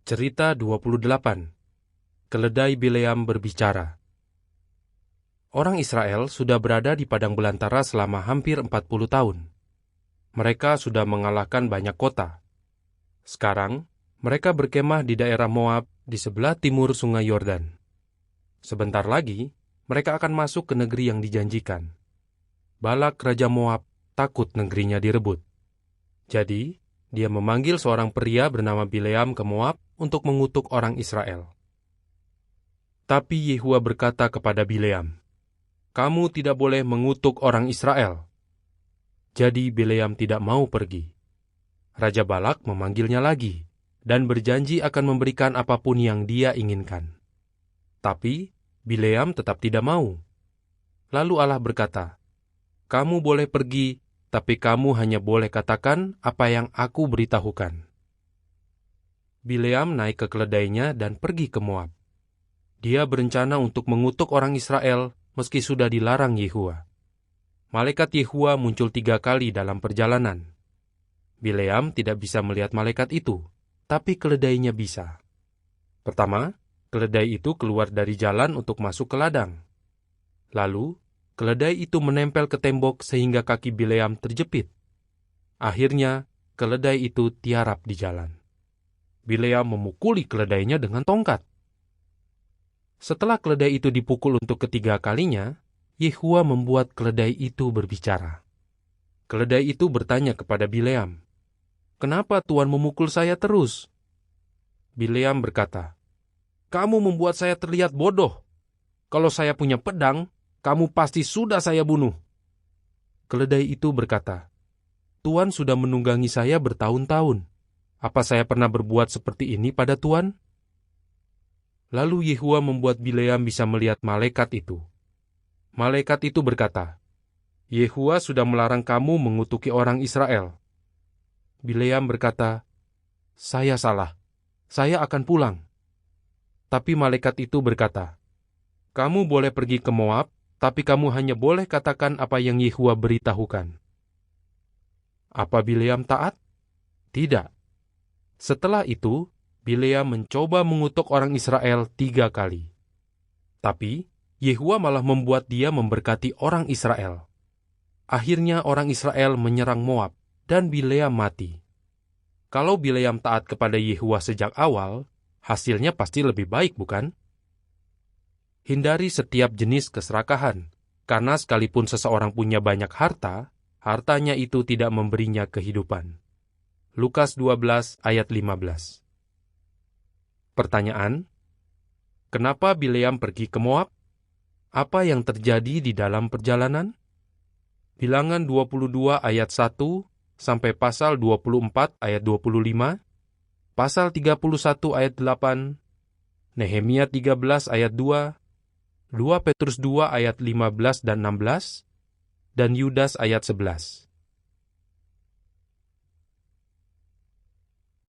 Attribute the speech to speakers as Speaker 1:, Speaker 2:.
Speaker 1: Cerita 28. Keledai Bileam berbicara. Orang Israel sudah berada di padang belantara selama hampir 40 tahun. Mereka sudah mengalahkan banyak kota. Sekarang, mereka berkemah di daerah Moab di sebelah timur sungai Yordan. Sebentar lagi, mereka akan masuk ke negeri yang dijanjikan. Balak raja Moab takut negerinya direbut. Jadi, dia memanggil seorang pria bernama Bileam ke Moab untuk mengutuk orang Israel. Tapi Yehua berkata kepada Bileam, "Kamu tidak boleh mengutuk orang Israel." Jadi Bileam tidak mau pergi. Raja Balak memanggilnya lagi dan berjanji akan memberikan apapun yang dia inginkan. Tapi Bileam tetap tidak mau. Lalu Allah berkata, "Kamu boleh pergi, tapi kamu hanya boleh katakan apa yang aku beritahukan." Bileam naik ke keledainya dan pergi ke Moab. Dia berencana untuk mengutuk orang Israel meski sudah dilarang Yehua. Malaikat Yehua muncul 3 kali dalam perjalanan. Bileam tidak bisa melihat malaikat itu, tapi keledainya bisa. Pertama, keledai itu keluar dari jalan untuk masuk ke ladang. Lalu, keledai itu menempel ke tembok sehingga kaki Bileam terjepit. Akhirnya, keledai itu tiarap di jalan. Bileam memukuli keledainya dengan tongkat. Setelah keledai itu dipukul untuk ketiga kalinya, Yehua membuat keledai itu berbicara. Keledai itu bertanya kepada Bileam, "Kenapa Tuhan memukul saya terus?" Bileam berkata, "Kamu membuat saya terlihat bodoh. Kalau saya punya pedang, kamu pasti sudah saya bunuh." Keledai itu berkata, "Tuhan sudah menunggangi saya bertahun-tahun. Apa saya pernah berbuat seperti ini pada Tuhan?" Lalu Yehua membuat Bileam bisa melihat malaikat itu. Malaikat itu berkata, "Yehua sudah melarang kamu mengutuki orang Israel." Bileam berkata, "Saya salah. Saya akan pulang." Tapi malaikat itu berkata, "Kamu boleh pergi ke Moab, tapi kamu hanya boleh katakan apa yang Yehua beritahukan." Apa Bileam taat? Tidak. Setelah itu, Bileam mencoba mengutuk orang Israel 3 kali. Tapi, Yehua malah membuat dia memberkati orang Israel. Akhirnya orang Israel menyerang Moab, dan Bileam mati. Kalau Bileam taat kepada Yehua sejak awal, hasilnya pasti lebih baik, bukan? Hindari setiap jenis keserakahan, karena sekalipun seseorang punya banyak harta, hartanya itu tidak memberinya kehidupan. Lukas 12 ayat 15. Pertanyaan, kenapa Bileam pergi ke Moab? Apa yang terjadi di dalam perjalanan? Bilangan 22 ayat 1 sampai pasal 24 ayat 25, pasal 31 ayat 8, Nehemia 13 ayat 2, 2 Petrus 2 ayat 15 dan 16, dan Yudas ayat 11.